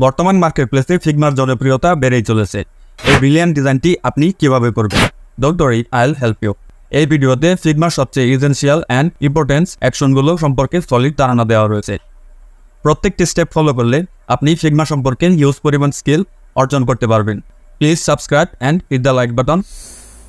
বর্তমান মার্কেটপ্লেসে ফিগমার জনপ্রিয়তা বেড়েই চলেছে। এই ব্রিলিয়ান্ট ডিজাইনটি আপনি কিভাবে করবেন? Don't worry, I will help you. এই ভিডিওতে ফিগমার সবচেয়ে ইসেনশিয়াল অ্যান্ড ইম্পর্টেন্স অ্যাকশনগুলো সম্পর্কে সলিড ধারণা দেওয়া রয়েছে। প্রত্যেকটি স্টেপ ফলো করলে আপনি ফিগমা সম্পর্কে হিউজ পরিমাণ স্কিল অর্জন করতে পারবেন। Please subscribe and hit the like button.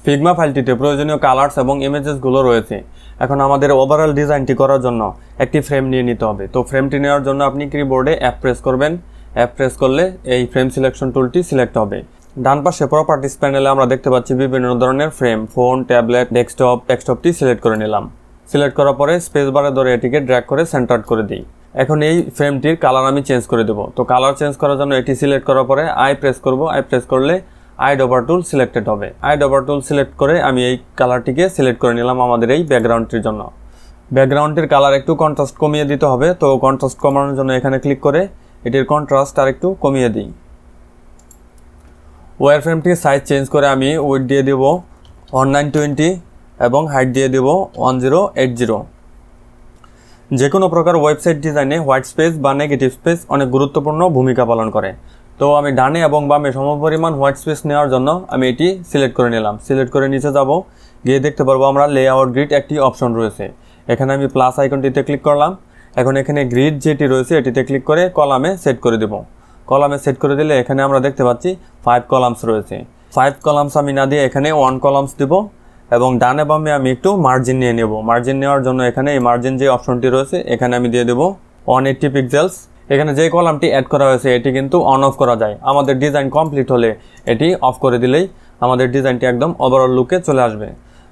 Figma ফাইলটিতে প্রয়োজনীয় কালার্স এবং ইমেজেসগুলো রয়েছে। এখন আমাদের ওভারঅল ডিজাইনটি করার জন্য একটি ফ্রেম নিয়ে নিতে হবে। তো ফ্রেমটি নেওয়ার জন্য আপনি কিবোর্ডে অ্যাপ প্রেস করবেন। অ্যাপ প্রেস করলে এই ফ্রেম সিলেকশন টুলটি সিলেক্ট হবে। ডান পাশে প্রপার্টিস প্যানেলে আমরা দেখতে পাচ্ছি বিভিন্ন ধরনের ফ্রেম, ফোন, ট্যাবলেট, ডেস্কটপটি সিলেক্ট করে নিলাম। সিলেক্ট করার পরে স্পেস বারে ধরে এটিকে ড্র্যাগ করে সেন্টার করে দিই। এখন এই ফ্রেমটির কালার আমি চেঞ্জ করে দেবো। তো কালার চেঞ্জ করার জন্য এটি সিলেক্ট করার পরে আই প্রেস করব। আই প্রেস করলে আইড ওভার টুল সিলেক্টেড হবে। আইড ওভার টুল সিলেক্ট করে আমি এই কালারটিকে সিলেক্ট করে নিলাম আমাদের এই ব্যাকগ্রাউন্ডটির জন্য। ব্যাকগ্রাউন্ডটির কালার একটু কন্ট্রাস্ট কমিয়ে দিতে হবে। তো কন্ট্রাস্ট কমানোর জন্য এখানে ক্লিক করে এটির কন্ট্রাস্ট আর একটু কমিয়ে দিই। ওয়্যার ফ্রেমটির সাইজ চেঞ্জ করে আমি উইডথ দিয়ে দেব 1920 এবং হাইট দিয়ে দেব 1080। যে কোনো প্রকার ওয়েবসাইট ডিজাইনে হোয়াইট স্পেস বা নেগেটিভ স্পেস অনেক গুরুত্বপূর্ণ ভূমিকা পালন করে। তো আমি ডানে এবং বামে সমপরিমাণ হোয়াইট স্পেস নেওয়ার জন্য আমি এটি সিলেক্ট করে নিলাম। সিলেক্ট করে নিচে যাব, গিয়ে দেখতে পারবো আমরা লেআউট গ্রিড একটি অপশন রয়েছে। এখানে আমি প্লাস আইকনটিতে ক্লিক করলাম। এখন এখানে গ্রিড যেটি রয়েছে এটিতে ক্লিক করে কলামে সেট করে দেব। কলামে সেট করে দিলে এখানে আমরা দেখতে পাচ্ছি 5 কলামস রয়েছে। 5 কলামস আমি না দিয়ে এখানে 1 কলামস দেব এবং ডানে বামে আমি একটু মার্জিন নিয়ে নেব। মার্জিন নেওয়ার জন্য এখানে এই মার্জিন যে অপশনটি রয়েছে এখানে আমি দিয়ে দেব 180 পিক্সেলস। এখানে যে কলামটি অ্যাড করা হয়েছে এটি কিন্তু অন অফ করা যায়। আমাদের ডিজাইন কমপ্লিট হলে এটি অফ করে দিলেই আমাদের ডিজাইনটি একদম ওভারঅল লুকে চলে আসবে।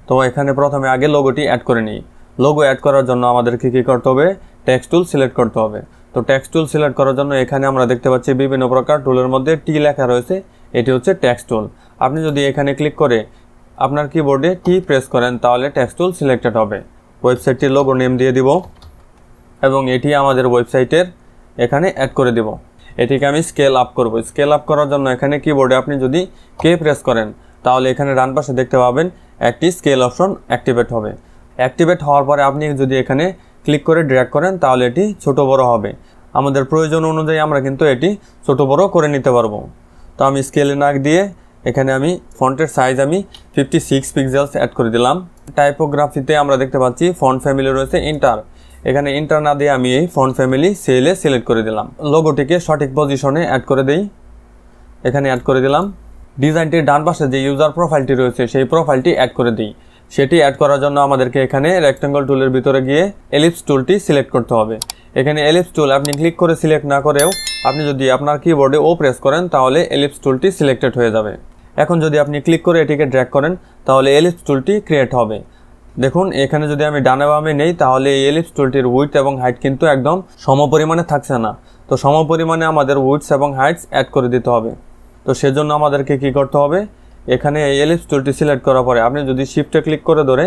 তো এখানে প্রথমে আগে লোগোটি অ্যাড করে নিই। লোগো অ্যাড করার জন্য আমাদেরকে কী করতে হবে? টেক্সট টুল সিলেক্ট করতে হবে। তো টেক্সট টুল সিলেক্ট করার জন্য এখানে আমরা দেখতে পাচ্ছি বিভিন্ন প্রকার টুলের মধ্যে টি লেখা রয়েছে, এটি হচ্ছে টেক্সট টুল। আপনি যদি এখানে ক্লিক করে আপনার কিবোর্ডে টি প্রেস করেন তাহলে টেক্সট টুল সিলেক্টেড হবে। ওয়েবসাইটটির লোগো নেম দিয়ে দিব এবং এটি আমাদের ওয়েবসাইটের এখানে অ্যাড করে দেব। এটিকে আমি স্কেল আপ করব। স্কেল আপ করার জন্য এখানে কিবোর্ডে আপনি যদি কে প্রেস করেন তাহলে এখানে ডান পাশে দেখতে পাবেন একটি স্কেল অপশন অ্যাক্টিভেট হবে। অ্যাক্টিভেট হওয়ার পরে আপনি যদি এখানে ক্লিক করে ড্র্যাগ করেন তাহলে এটি ছোট বড় হবে। আমাদের প্রয়োজন অনুযায়ী আমরা কিন্তু এটি ছোট বড় করে নিতে পারবো। তো আমি স্কেলে না দিয়ে এখানে আমি ফন্টের সাইজ আমি 56 পিক্সেলস অ্যাড করে দিলাম। টাইপোগ্রাফিতে আমরা দেখতে পাচ্ছি ফন্ট ফ্যামিলি রয়েছে ইন্টার। এখানে ইন্টার না দিয়ে আমি এই ফন্ট ফ্যামিলি সেলে সিলেক্ট করে দিলাম। লোগোটিকে সঠিক পজিশনে অ্যাড করে দিই। এখানে অ্যাড করে দিলাম। ডিজাইনটির ডান পাশে যে ইউজার প্রোফাইলটি রয়েছে সেই প্রোফাইলটি অ্যাড করে দিই। সেটি অ্যাড করার জন্য আমাদেরকে এখানে রেক্টেঙ্গল টুলের ভিতরে গিয়ে এলিপস টুলটি সিলেক্ট করতে হবে। এখানে এলিপস টুল আপনি ক্লিক করে সিলেক্ট না করেও আপনি যদি আপনার কিবোর্ডে ও প্রেস করেন তাহলে এলিপস টুলটি সিলেক্টেড হয়ে যাবে। এখন যদি আপনি ক্লিক করে এটিকে ড্র্যাগ করেন তাহলে এলিপস টুলটি ক্রিয়েট হবে। দেখুন এখানে যদি আমি ডানে বামে নেই তাহলে এই এলিপস টুলটির উইডথ এবং হাইট কিন্তু একদম সমপরিমাণে থাকছে না। তো সমপরিমাণে আমাদের উইডথ এবং হাইটস অ্যাড করে দিতে হবে। তো সেজন্য আমাদেরকে কি করতে হবে? এখানে এই এলিপস টুলটি সিলেক্ট করার পরে আপনি যদি শিফটে ক্লিক করে ধরে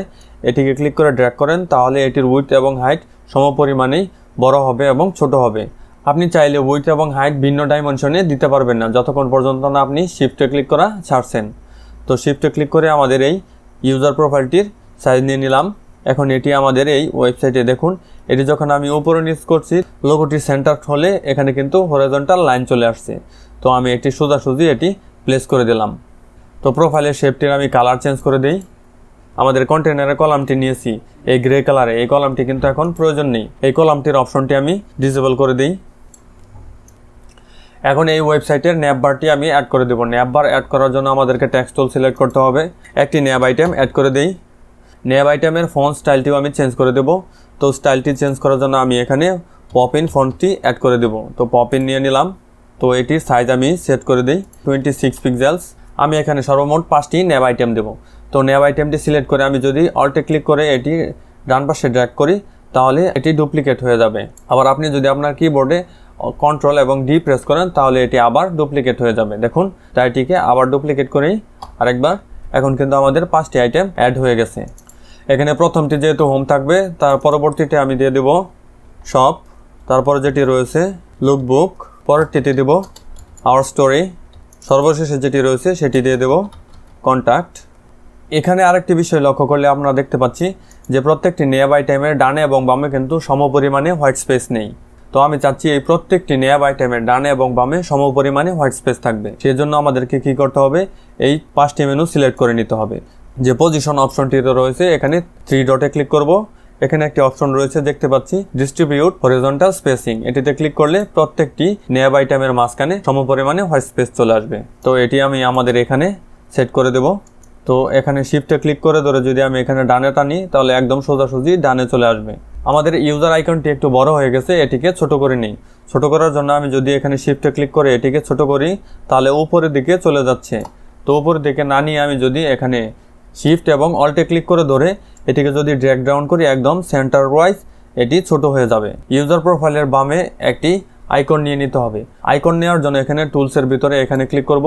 এটিকে ক্লিক করে ড্র্যাগ করেন তাহলে এটির উইডথ এবং হাইট সমপরিমাণেই বড় হবে এবং ছোট হবে। আপনি চাইলে উইডথ এবং হাইট ভিন্ন ডাইমেনশনে দিতে পারবেন না যতক্ষণ পর্যন্ত না আপনি শিফটে ক্লিক করা ছাড়ছেন। তো শিফটে ক্লিক করে আমাদের এই ইউজার প্রোফাইলটির সাইজ নিয়ে নিলাম। এখন এটি আমাদের এই ওয়েবসাইটে দেখুন, এটি যখন আমি উপরে নিচ করছি লোগোটি সেন্টার হলে এখানে কিন্তু হরিজন্টাল লাইন চলে আসছে। তো আমি এটি সোজাসুজি এটি প্লেস করে দিলাম। তো প্রোফাইলের শেপটির আমি কালার চেঞ্জ করে দিই। আমাদের কন্টেনারের কলামটি নিয়েছি এই গ্রে কালারে, এই কলামটি কিন্তু এখন প্রয়োজন নেই। এই কলামটির অপশনটি আমি ডিসেবল করে দিই। এখন এই ওয়েবসাইটের ন্যাব বারটি আমি অ্যাড করে দেবো। ন্যাব বার অ্যাড করার জন্য আমাদেরকে টেক্সট টুল সিলেক্ট করতে হবে। একটি ন্যাব আইটেম অ্যাড করে দিই। ন্যাব আইটেমের ফন্ট স্টাইলটিও আমি চেঞ্জ করে দেব। তো স্টাইলটি চেঞ্জ করার জন্য আমি এখানে পপ ইন ফন্টটি অ্যাড করে দেব। তো পপ ইন নিয়ে নিলাম। তো এটির সাইজ আমি সেট করে দিই 26 পিক্সেলস। আমি এখানে সর্বমোট 5টি ন্যাব আইটেম দেব। তো ন্যাব আইটেমটি সিলেক্ট করে আমি যদি অল্টে ক্লিক করে এটি ডান পাশে ড্র্যাগ করি তাহলে এটি ডুপ্লিকেট হয়ে যাবে। আবার আপনি যদি আপনার কিবোর্ডে কন্ট্রোল এবং ডি প্রেস করেন তাহলে এটি আবার ডুপ্লিকেট হয়ে যাবে। দেখুন তাই এটিকে আবার ডুপ্লিকেট করেই আরেকবার। এখন কিন্তু আমাদের 5টি আইটেম অ্যাড হয়ে গেছে। এখানে প্রথমটি যেহেতু হোম থাকবে তার পরবর্তীতে আমি দিয়ে দেব শপ, তারপরে যেটি রয়েছে লুকবুক, পরেরটিতে দেব আওয়ার স্টোরি, সর্বশেষে যেটি রয়েছে সেটি দিয়ে দেব কন্ট্যাক্ট। এখানে আরেকটি বিষয় লক্ষ্য করলে আমরা দেখতে পাচ্ছি যে প্রত্যেকটি ন্যাব আইটেমের ডানে এবং বামে কিন্তু সমপরিমাণে হোয়াইট স্পেস নেই। তো তো আমি চাচ্ছি এই প্রত্যেকটি ন্যাব আইটেমের ডানে এবং বামে সমপরিমাণে হোয়াইট স্পেস থাকবে। সেজন্য আমাদেরকে কি করতে হবে, এই 5টি মেনু সিলেক্ট করে নিতে হবে। যে পজিশন অপশনটিতে রয়েছে এখানে 3 ডটে ক্লিক করব। এখানে একটি অপশন রয়েছে দেখতে পাচ্ছি ডিস্ট্রিবিউট হরিজন্টাল স্পেসিং, এটিতে ক্লিক করলে প্রত্যেকটি ন্যাব আইটেমের মাঝখানে সমপরিমাণে হোয়াইট স্পেস চলে আসবে। তো এটি আমি আমাদের এখানে সেট করে দেব। তো এখানে শিফটে ক্লিক করে ধরে যদি আমি এখানে ডানে টানি তাহলে একদম সোজাসুজি ডানে চলে আসবে। আমাদের ইউজার আইকনটি একটু বড় হয়ে গেছে, এটিকে ছোট করে নিই। ছোট করার জন্য আমি যদি এখানে শিফটে ক্লিক করে এটিকে ছোট করি তাহলে উপরের দিকে চলে যাচ্ছে। তো উপরের দিকে না নিয়ে আমি যদি এখানে শিফট এবং অল্টে ক্লিক করে ধরে এটিকে যদি ড্র্যাগ ডাউন করি একদম সেন্টার ওয়াইজ এটি ছোট হয়ে যাবে। ইউজার প্রোফাইলের বামে একটি আইকন নিয়ে নিতে হবে। আইকন নেওয়ার জন্য এখানে টুলসের ভিতরে এখানে ক্লিক করব।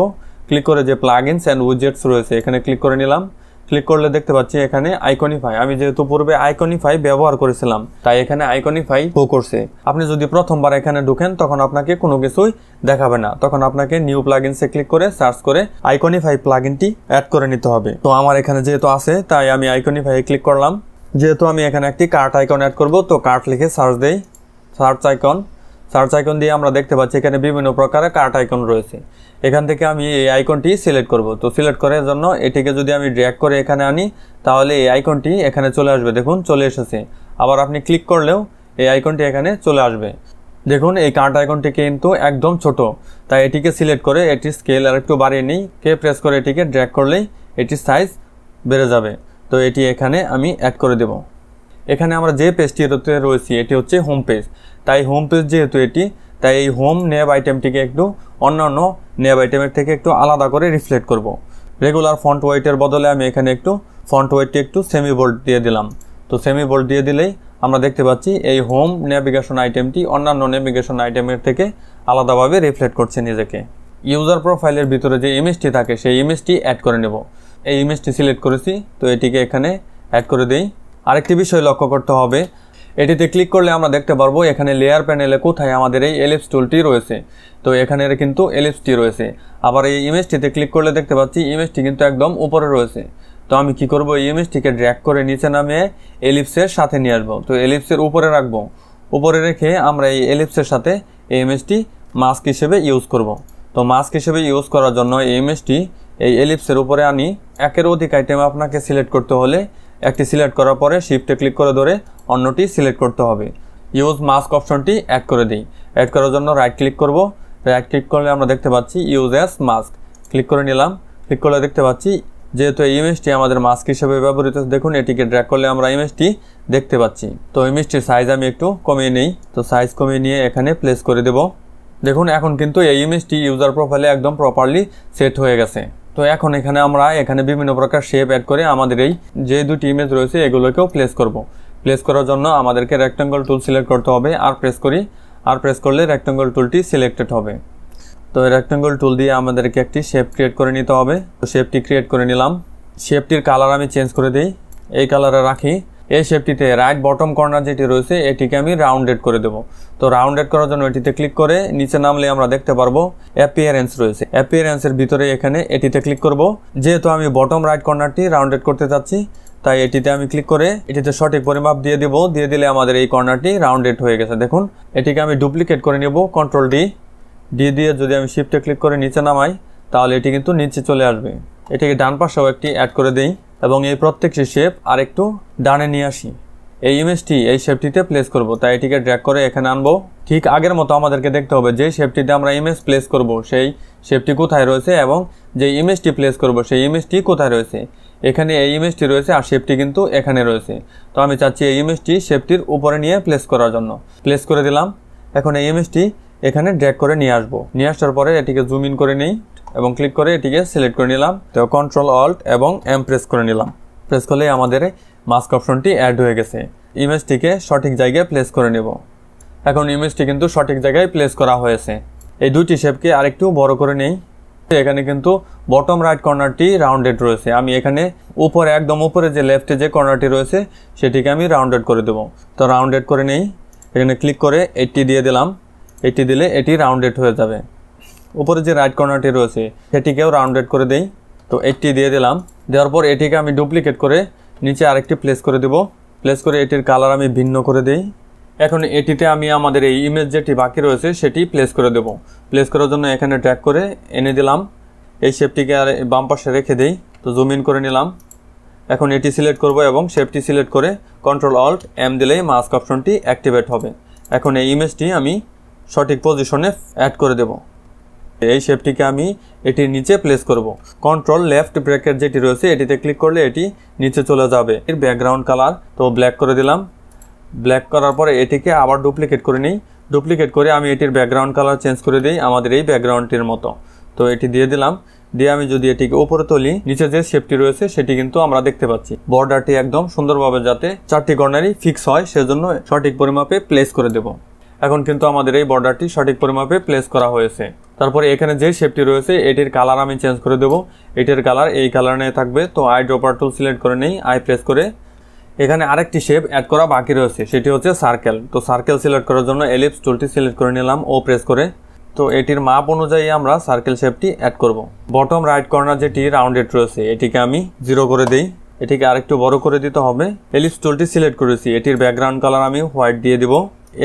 ক্লিক করে যে প্লাগইনস এন্ড উইজেটস রয়েছে এখানে ক্লিক করে নিলাম। ক্লিক করলে দেখতে পাচ্ছি এখানে আইকনিফাই, আমি যেহেতু পূর্বে আইকনিফাই ব্যবহার করেছিলাম তাই এখানে আইকনিফাই শো করছে। আপনি যদি প্রথমবার এখানে ঢুকেন তখন আপনাকে কোনো কিছুই দেখাবে না, তখন আপনাকে নিউ প্লাগইনসে ক্লিক করে সার্চ করে আইকনিফাই প্লাগইনটি অ্যাড করে নিতে হবে। তো আমার এখানে যেহেতু আছে তাই আমি আইকনিফাই ক্লিক করলাম। যেহেতু আমি এখানে একটি কার্ট আইকন অ্যাড করব তো কার্ট লিখে সার্চ দেই, সার্চ আইকন দিয়ে আমরা দেখতে পাচ্ছি এখানে বিভিন্ন প্রকারের কার্ট আইকন রয়েছে। এখান থেকে আমি এই আইকনটি সিলেক্ট করব। তো সিলেক্ট করার জন্য এটিকে যদি আমি ড্র্যাগ করে এখানে আনি তাহলে এই আইকনটি এখানে চলে আসবে। দেখুন চলে এসেছে। আবার আপনি ক্লিক করলেও এই আইকনটি এখানে চলে আসবে। দেখুন এই কার্ট আইকনটি কিন্তু একদম ছোট, তাই এটিকে সিলেক্ট করে এটির স্কেল আর একটু বাড়িয়ে নিই। প্রেস করে এটিকে ড্র্যাগ করলেই এটির সাইজ বেড়ে যাবে। তো এটি এখানে আমি অ্যাড করে দেব। এখানে আমরা যে পেজটিতে রয়েছি এটি হচ্ছে হোম পেজ, তাই হোম পেজ যেহেতু এটি, তাই এই হোম ন্যাব আইটেমটিকে একটু অন্যান্য ন্যাব আইটেমের থেকে একটু আলাদা করে রিফ্লেক্ট করব। রেগুলার ফন্ট ওয়েটের বদলে আমি এখানে একটু ফন্ট ওয়েটটি একটু সেমি বোল্ড দিয়ে দিলাম। তো সেমি বোল্ড দিয়ে দিলেই আমরা দেখতে পাচ্ছি এই হোম নেভিগেশন আইটেমটি অন্যান্য নেভিগেশন আইটেমের থেকে আলাদাভাবে রিফ্লেক্ট করছে নিজেকে। ইউজার প্রোফাইলের ভিতরে যে ইমেজটি থাকে সেই ইমেজটি অ্যাড করে নেব। এই ইমেজটি সিলেক্ট করেছি, তো এটিকে এখানে অ্যাড করে দেই। আরেকটি বিষয় লক্ষ্য করতে হবে, এটিতে ক্লিক করলে আমরা দেখতে পারবো এখানে লেয়ার প্যানেলে কোথায় আমাদের এই এলিপস টুলটি রয়েছে। তো এখানে কিন্তু এলিপসটি রয়েছে। আবার এই ইমেজটিতে ক্লিক করলে দেখতে পাচ্ছি ইমেজটি কিন্তু একদম উপরে রয়েছে। তো আমি কি করব, এই ইমেজটিকে ড্র্যাগ করে নিচে নামিয়ে এলিপসের সাথে নিয়ে আসবো। তো এলিপসের উপরে রাখবো, উপরে রেখে আমরা এই এলিপসের সাথে এই ইমেজটি মাস্ক হিসেবে ইউজ করব। তো মাস্ক হিসেবে ইউজ করার জন্য এই ইমেজটি এই এলিপসের উপরে আনি। একের অধিক আইটেম আপনাকে সিলেক্ট করতে হলে একটি সিলেক্ট করার পরে শিফটে ক্লিক করে ধরে অন্যটি সিলেক্ট করতে হবে। ইউজ মাস্ক অপশনটি অ্যাড করে দিই। অ্যাড করার জন্য রাইট ক্লিক করব। রাইট ক্লিক করলে আমরা দেখতে পাচ্ছি ইউজ অ্যাজ মাস্ক, ক্লিক করে নিলাম। ক্লিক করলে দেখতে পাচ্ছি যেহেতু এই ইমেজটি আমাদের মাস্ক হিসেবে ব্যবহৃত, দেখুন এটিকে ড্র্যাগ করলে আমরা ইমেজটি দেখতে পাচ্ছি। তো ইমেজটির সাইজ আমি একটু কমিয়ে নিই। তো সাইজ কমিয়ে নিয়ে এখানে প্লেস করে দেব। দেখুন এখন কিন্তু এই ইমেজটি ইউজার প্রোফাইলে একদম প্রপারলি সেট হয়ে গেছে। তো এখন এখানে আমরা বিভিন্ন প্রকার শেপ অ্যাড করে আমাদের এই যে দুটি ইমেজ রয়েছে এগুলোকেও প্লেস করব। প্লেস করার জন্য আমাদেরকে রেক্ট্যাঙ্গল টুল সিলেক্ট করতে হবে। আর প্রেস করি, আর প্রেস করলে রেক্ট্যাঙ্গল টুলটি সিলেক্টেড হবে। তো এই রেক্ট্যাঙ্গল টুল দিয়ে আমাদেরকে একটি শেপ ক্রিয়েট করে নিতে হবে। তো শেপটি ক্রিয়েট করে নিলাম। শেপটির কালার আমি চেঞ্জ করে দিই, এই কালারে রাখি। এই শেপটিতে রাইট বটম কর্নার যেটি রয়েছে এটিকে আমি রাউন্ডেড করে দেব। তো রাউন্ডেড করার জন্য এটিতে ক্লিক করে নিচে নামলে আমরা দেখতে পারবো অ্যাপিয়ারেন্স রয়েছে। অ্যাপিয়ারেন্সের ভিতরে এখানে এটিতে ক্লিক করব। যেহেতু আমি বটম রাইট কর্নারটি রাউন্ডেড করতে চাচ্ছি তাই এটিতে আমি ক্লিক করে এটিতে সঠিক পরিমাপ দিয়ে দিব। দিয়ে দিলে আমাদের এই কর্নারটি রাউন্ডেড হয়ে গেছে। দেখুন এটিকে আমি ডুপ্লিকেট করে নেব, কন্ট্রোল ডি দিয়ে যদি আমি শিফটে ক্লিক করে নিচে নামাই তাহলে এটি কিন্তু নিচে চলে আসবে। এটিকে ডান পাশেও একটি অ্যাড করে দেই এবং এই প্রত্যেকটি শেপ আর একটু ডানে নিয়ে আসি। এই ইমেজটি এই শেপটিতে প্লেস করব, তাই এটিকে ড্র্যাগ করে এখানে আনবো। ঠিক আগের মতো আমাদেরকে দেখতে হবে যে শেপটিতে আমরা ইমেজ প্লেস করব সেই শেপটি কোথায় রয়েছে এবং যে ইমেজটি প্লেস করব সেই ইমেজটি কোথায় রয়েছে। এখানে এই ইমেজটি রয়েছে আর শেপটি কিন্তু এখানে রয়েছে। তো আমি চাচ্ছি এই ইমেজটি শেপটির উপরে নিয়ে প্লেস করার জন্য। প্লেস করে দিলাম। এখন এই ইমেজটি এখানে ড্র্যাগ করে নিয়ে আসবো। নিয়ে আসার পরে এটিকে জুম ইন করে নিই এবং ক্লিক করে এটিকে সিলেক্ট করে নিলাম। তো কন্ট্রোল অল্ট এবং এম প্রেস করে নিলাম। প্রেস করলে আমাদের মাস্ক অপশনটি অ্যাড হয়ে গেছে। ইমেজটিকে সঠিক জায়গায় প্লেস করে নেব। এখন ইমেজটি কিন্তু সঠিক জায়গায় প্লেস করা হয়েছে। এই দুটি শেপকে আরেকটু বড় করে নেই। এখানে কিন্তু বটম রাইট কর্নারটি রাউন্ডেড রয়েছে। আমি এখানে উপরে একদম উপরে যে লেফটে যে কর্নারটি রয়েছে সেটিকে আমি রাউন্ডেড করে দেব। তো রাউন্ডেড করে নেই, এখানে ক্লিক করে 80 দিয়ে দিলাম। 80 দিলে এটি রাউন্ডেড হয়ে যাবে। উপরে যে রাইট কর্নারটি রয়েছে সেটিকেও রাউন্ডেড করে দেই। তো 80 দিয়ে দিলাম। দেওয়ার পর এটিকে আমি ডুপ্লিকেট করে নিচে আরেকটি প্লেস করে দেব। প্লেস করে এটির কালার আমি ভিন্ন করে দেই। এখন এটিতে আমি আমাদের এই ইমেজ যেটি বাকি রয়েছে সেটি প্লেস করে দেব। প্লেস করার জন্য এখানে ড্র্যাগ করে এনে দিলাম, এই শেপটিকে আর বাম পাশে রেখে দেই। তো জুম ইন করে নিলাম। এখন এটি সিলেক্ট করব এবং শেপটি সিলেক্ট করে Ctrl+Alt+M দিলেই মাস্ক অপশনটি অ্যাক্টিভেট হবে। এখন এই ইমেজটি আমি সঠিক পজিশনে অ্যাড করে দেব। এই শেপটিকে আমি এটির নিচে প্লেস করব। কন্ট্রোল লেফট ব্র্যাকেট যেটি রয়েছে এটিতে ক্লিক করলে এটি নিচে চলে যাবে। এর ব্যাকগ্রাউন্ড কালার তো ব্ল্যাক করে দিলাম। ব্ল্যাক করার পরে এটিকে আবার ডুপ্লিকেট করে নিই। ডুপ্লিকেট করে আমি এটির ব্যাকগ্রাউন্ড কালার চেঞ্জ করে দিই আমাদের এই ব্যাকগ্রাউন্ডটির মতো। তো এটি দিয়ে দিলাম। দিয়ে আমি যদি এটিকে উপরে তুলি, নিচে যে শেপটি রয়েছে সেটি কিন্তু আমরা দেখতে পাচ্ছি। বর্ডারটি একদম সুন্দরভাবে যাতে চারটি কর্নারই ফিক্স হয় সেজন্য সঠিক পরিমাপে প্লেস করে দেব। এখন কিন্তু আমাদের এই বর্ডারটি সঠিক পরিমাপে প্লেস করা হয়েছে। তারপরে এখানে যে শেপটি রয়েছে এটির কালার আমি চেঞ্জ করে দেব। এটির কালার এই কালার নিয়ে থাকবে। তো আই ড্রপার টুল সিলেক্ট করে নেই, আই প্রেস করে এখানে আরেকটি শেপ অ্যাড করা বাকি রয়েছে, সেটি হচ্ছে সার্কেল। তো সার্কেল সিলেক্ট করার জন্য এলিপস টুলটি সিলেক্ট করে নিলাম ও প্রেস করে। তো এটির মাপ অনুযায়ী আমরা সার্কেল শেপটি অ্যাড করব। বটম রাইট কর্নার যেটি রাউন্ডেড রয়েছে এটিকে আমি 0 করে দেই। এটিকে আরেকটু বড় করে দিতে হবে। এলিপস টুলটি সিলেক্ট করেছি, এটির ব্যাকগ্রাউন্ড কালার আমি হোয়াইট দিয়ে দিব।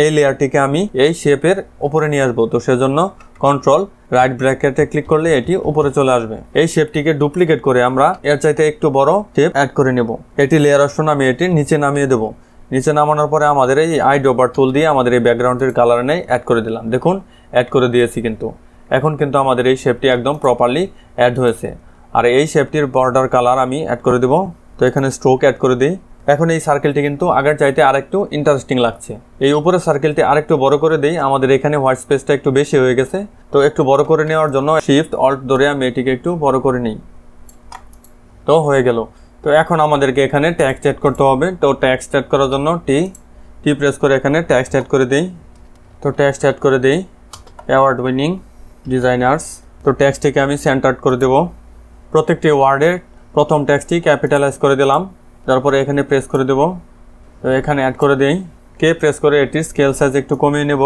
এই লেয়ারটিকে আমি এই শেপের উপরে নিয়ে আসবো। তো সেজন্য কন্ট্রোল রাইট ব্র্যাকেটে ক্লিক করলে এটি উপরে চলে আসবে। এই শেপটিকে ডুপ্লিকেট করে আমরা এর চাইতে একটু বড় শেপ অ্যাড করে নেব। এটি লেয়ার অপশন আমি এটি নিচে নামিয়ে দেব। নিচে নামানোর পরে আমাদের এই আই ড্রপার টুল দিয়ে আমাদের এই ব্যাকগ্রাউন্ডের কালার নেই অ্যাড করে দিলাম। দেখুন অ্যাড করে দিয়েছি কিন্তু এখন কিন্তু আমাদের এই শেপটি একদম প্রপারলি অ্যাড হয়েছে। আর এই শেপটির বর্ডার কালার আমি অ্যাড করে দেব। তো এখানে স্ট্রোক অ্যাড করে দিই। এখন এই সার্কেলটি কিন্তু আগের চাইতে আরেকটু ইন্টারেস্টিং লাগছে। এই উপরের সার্কেলটি আরেকটু বড় করে দেই। আমাদের এখানে হোয়াইট স্পেসটা একটু বেশি হয়ে গেছে। তো একটু বড় করে নেওয়ার জন্য Shift+Alt ধরে আমি এটিকে একটু বড় করে নিই। তো হয়ে গেল। তো এখন আমাদেরকে এখানে টেক্সট অ্যাড করতে হবে। তো টেক্সট অ্যাড করার জন্য টি প্রেস করে এখানে টেক্সট অ্যাড করে দেই। তো টেক্সট অ্যাড করে দেই অ্যাওয়ার্ড উইনিং ডিজাইনার্স। তো টেক্সটটিকে আমি সেন্টার্ড করে দেব। প্রত্যেকটি ওয়ার্ডের প্রথম টেক্সটটি ক্যাপিটালাইজ করে দিলাম। তারপরে এখানে প্রেস করে দেব। তো এখানে অ্যাড করে দেই। প্রেস করে এটির স্কেল সাইজ একটু কমিয়ে নেব।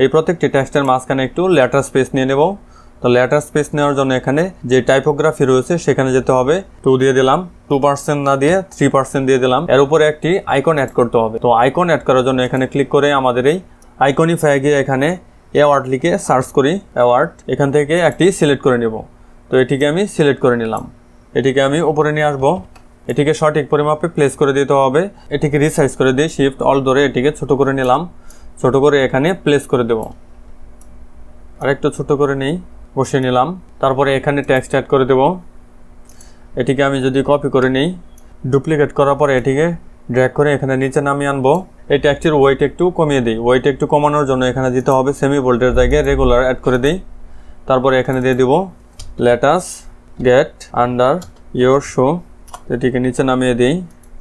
এই প্রত্যেকটি টেক্সটের মাঝখানে একটু লেটার স্পেস নিয়ে নেব। তো লেটার স্পেস নেওয়ার জন্য এখানে যে টাইপোগ্রাফি রয়েছে সেখানে যেতে হবে। 2 দিয়ে দিলাম, 2% না দিয়ে 3% দিয়ে দিলাম। এর উপরে একটি আইকন অ্যাড করতে হবে। তো আইকন অ্যাড করার জন্য এখানে ক্লিক করে আমাদের এই আইকনিফাই গিয়ে এখানে অ্যাওয়ার্ড লিখে সার্চ করি। অ্যাওয়ার্ড এখান থেকে একটি সিলেক্ট করে নেব। তো এটিকে আমি সিলেক্ট করে নিলাম। এটিকে আমি উপরে নিয়ে আসবো। এটিকে সঠিক পরিমাপে প্লেস করে দিতে হবে। এটিকে রিসাইজ করে দিয়ে Shift+Alt ধরে এটিকে ছোট করে নিলাম। ছোট করে এখানে প্লেস করে দেব। আরেকটু ছোট করে নেই, বসিয়ে নিলাম। তারপরে এখানে টেক্সট অ্যাড করে দেব। এটিকে আমি যদি কপি করে নিই, ডুপ্লিকেট করার পরে এটিকে ড্র্যাগ করে এখানে নিচে নামিয়ে আনবো। এই টেক্সটের ওয়েট একটু কমিয়ে দিই। ওয়েট একটু কমানোর জন্য এখানে দিতে হবে সেমি বোল্ডের জায়গায় রেগুলার অ্যাড করে দিই। তারপরে এখানে দিয়ে দিব let us get under your show. এটিকে নিচে নামিয়ে দিই।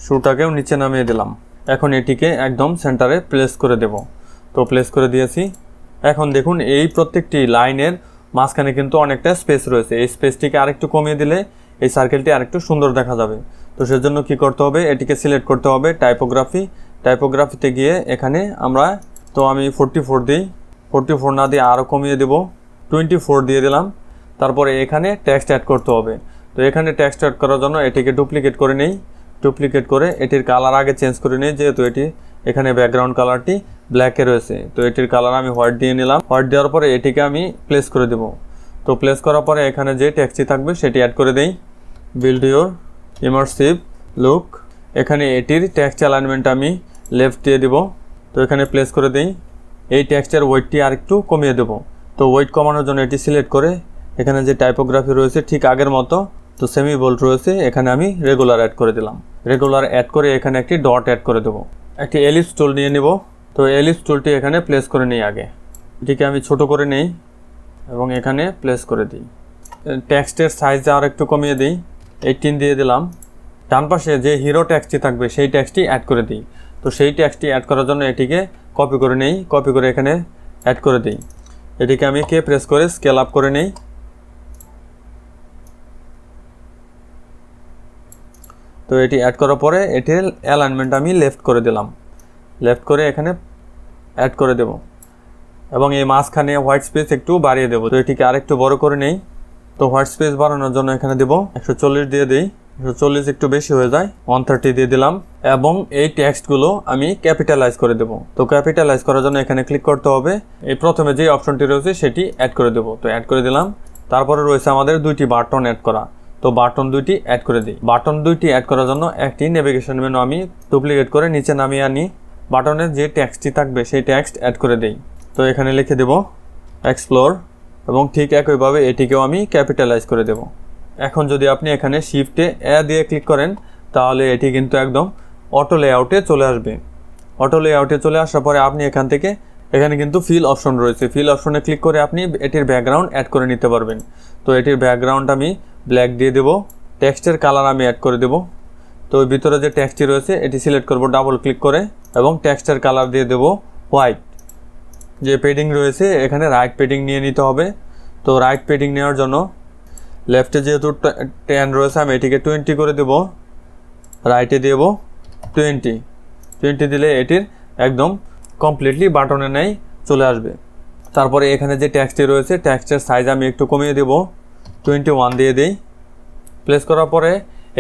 শুটাকেও নিচে নামিয়ে দিলাম। এখন এটিকে একদম সেন্টারে প্লেস করে দেব। তো প্লেস করে দিয়েছি। এখন দেখুন এই প্রত্যেকটি লাইনের মাঝখানে কিন্তু অনেকটা স্পেস রয়েছে। এই স্পেসটিকে আরেকটু কমিয়ে দিলে এই সার্কেলটি আরেকটু সুন্দর দেখা যাবে। তো সেজন্য কি করতে হবে, এটিকে সিলেক্ট করতে হবে টাইপোগ্রাফিতে গিয়ে এখানে আমরা আমি 44 দিই। 44 না দিয়ে আরও কমিয়ে দেব, 24 দিয়ে দিলাম। তারপরে এখানে টেক্সট অ্যাড করতে হবে। তো এখানে টেক্সট অ্যাড করার জন্য এটিকে ডুপ্লিকেট করে নেই। ডুপ্লিকেট করে এটির কালার আগে চেঞ্জ করে নিই, যেহেতু এটি এখানে ব্যাকগ্রাউন্ড কালারটি ব্ল্যাকে রয়েছে। তো এটির কালার আমি হোয়াইট দিয়ে নিলাম। হোয়াইট দেওয়ার পরে এটিকে আমি প্লেস করে দেব। তো প্লেস করার পরে এখানে যে টেক্সটটি থাকবে সেটি অ্যাড করে দেই। Build your immersive look. এখানে এটির টেক্সট অ্যালাইনমেন্ট আমি লেফট দিয়ে দিব। তো এখানে প্লেস করে দিই। এই টেক্সটের ওয়েটটি আরেকটু কমিয়ে দেব। তো ওয়েট কমানোর জন্য এটি সিলেক্ট করে এখানে যে টাইপোগ্রাফি রয়েছে ঠিক আগের মতো, তো সেমি বোল্ড রয়েছে, এখানে আমি রেগুলার অ্যাড করে দিলাম। রেগুলার অ্যাড করে এখানে একটি ডট অ্যাড করে দেবো। একটি এলিপস টুল নিয়ে নিব। তো এলিপস টুলটি এখানে প্লেস করে নিই। আগে এটিকে আমি ছোট করে নেই এবং এখানে প্লেস করে দিই। টেক্সটের সাইজ আর একটু কমিয়ে দিই, 18 দিয়ে দিলাম। ডান পাশে যে হিরো টেক্সটটি থাকবে সেই টেক্সটটি অ্যাড করে দিই। তো সেই টেক্সটটি অ্যাড করার জন্য এটিকে কপি করে নেই, কপি করে এখানে অ্যাড করে দিই। এটিকে আমি প্রেস করে স্কেল আপ করে নেই। তো এটি অ্যাড করার পরে এটির অ্যালাইনমেন্ট আমি লেফট করে দিলাম। লেফট করে এখানে অ্যাড করে দেব এবং এই মাঝখানে হোয়াইট স্পেস একটু বাড়িয়ে দেব। তো এটিকে আরেকটু বড় করে নেই। তো হোয়াইট স্পেস বাড়ানোর জন্য এখানে দেব 140 দিয়ে দিই। 140 একটু বেশি হয়ে যায়, 130 দিয়ে দিলাম। এবং এই টেক্সটগুলো আমি ক্যাপিটালাইজ করে দেব। তো ক্যাপিটালাইজ করার জন্য এখানে ক্লিক করতে হবে, এই প্রথমে যে অপশনটি রয়েছে সেটি অ্যাড করে দেব। তো অ্যাড করে দিলাম। তারপরে রয়েছে আমাদের দুইটি বাটন অ্যাড করা, তো বাটন দুইটি অ্যাড করে দিই। বাটন দুইটি অ্যাড করার জন্য একটি নেভিগেশন মেনু আমি ডুপ্লিকেট করে নিচে নামিয়ে আনি, বাটনের যে টেক্সটটি থাকবে সেই টেক্সট অ্যাড করে দেই। তো এখানে লিখে দেব এক্সপ্লোর, এবং ঠিক একইভাবে এটিকেও আমি ক্যাপিটালাইজ করে দেব। এখন যদি আপনি এখানে শিফটে এ দিয়ে ক্লিক করেন তাহলে এটি কিন্তু একদম অটো লেআউটে চলে আসবে। অটো লেআউটে চলে আসার পরে আপনি এখানে কিন্তু ফিল অপশন রয়েছে, ফিল অপশনে ক্লিক করে আপনি এটির ব্যাকগ্রাউন্ড অ্যাড করে নিতে পারবেন। তো এটির ব্যাকগ্রাউন্ড আমি ব্ল্যাক দিয়ে দেব, টেক্সটের কালার আমি অ্যাড করে দেব। তো ভিতরে যে টেক্সটটি রয়েছে এটি সিলেক্ট করব ডাবল ক্লিক করে, এবং টেক্সটের কালার দিয়ে দেব হোয়াইট। যে পেডিং রয়েছে এখানে রাইট পেডিং নিয়ে নিতে হবে। তো রাইট পেডিং নেওয়ার জন্য লেফটে যেহেতু 10 রয়েছে আমি এটিকে 20 করে দেব, রাইটে দেব 20 দিলে এটির একদম কমপ্লিটলি বাটনে নেই চলে আসবে। তারপরে এখানে যে টেক্সটটি রয়েছে টেক্সটের সাইজ আমি একটু কমিয়ে দেব, 21 দিয়ে দেই। প্লেস করার পরে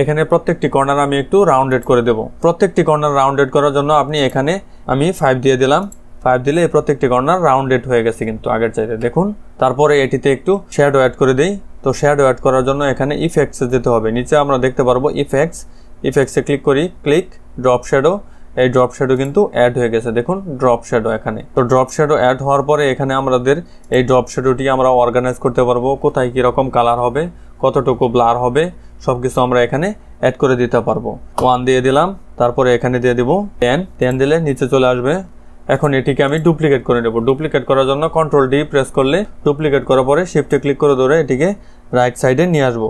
এখানে প্রত্যেকটি কর্নার আমি একটু রাউন্ডেড করে দেব। প্রত্যেকটি কর্নার রাউন্ডেড করার জন্য আপনি এখানে আমি 5 দিয়ে দিলাম, 5 দিলে এই প্রত্যেকটি কর্নার রাউন্ডেড হয়ে গেছে কিন্তু আগের চাইতে, দেখুন। তারপরে এটিতে একটু শ্যাডো অ্যাড করে দেই। তো শ্যাডো অ্যাড করার জন্য এখানে ইফেক্টসে যেতে হবে, নিচে আমরা দেখতে পারবো ইফেক্টসে ক্লিক করি, ক্লিক ড্রপ শ্যাডো। এই ড্রপ শ্যাডো কিন্তু অ্যাড হয়ে গেছে, দেখুন ড্রপ শ্যাডো এখানে। তো ড্রপ শ্যাডো অ্যাড হওয়ার পরে এখানে আমাদের এই ড্রপ শ্যাডোটি আমরা অর্গানাইজ করতে পারবো, কোথায় কীরকম কালার হবে, কতটুকু ব্লার হবে, সব কিছু আমরা এখানে অ্যাড করে দিতে পারবো। 1 দিয়ে দিলাম, তারপরে এখানে দিয়ে দিব 10 দিলে নিচে চলে আসবে। এখন এটিকে আমি ডুপ্লিকেট করে নেব। ডুপ্লিকেট করার জন্য কন্ট্রোল ডি প্রেস করলে ডুপ্লিকেট করার পরে শিফটে ক্লিক করে ধরে এটিকে রাইট সাইডে নিয়ে আসবো।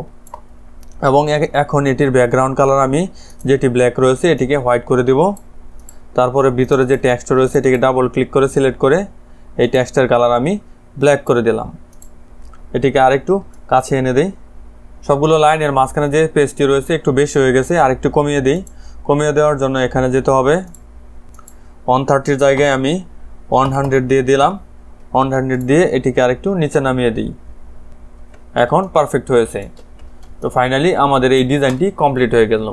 এবং এখন এটির ব্যাকগ্রাউন্ড কালার আমি যেটি ব্ল্যাক রয়েছে এটিকে হোয়াইট করে দিব। তারপরে ভিতরে যে টেক্সট রয়েছে এটিকে ডাবল ক্লিক করে সিলেক্ট করে এই টেক্সটের কালার আমি ব্ল্যাক করে দিলাম। এটিকে আরেকটু কাছে এনে দিই। সবগুলো লাইনের মাঝখানে যে পেজটি রয়েছে একটু বেশি হয়ে গেছে, আরেকটু কমিয়ে দিই। কমিয়ে দেওয়ার জন্য এখানে যেতে হবে 130 জায়গায় আমি 100 দিয়ে দিলাম, 100 দিয়ে এটিকে আরেকটু নিচে নামিয়ে দিই। এখন পারফেক্ট হয়েছে। তো ফাইনালি আমাদের এই ডিজাইনটি কমপ্লিট হয়ে গেল।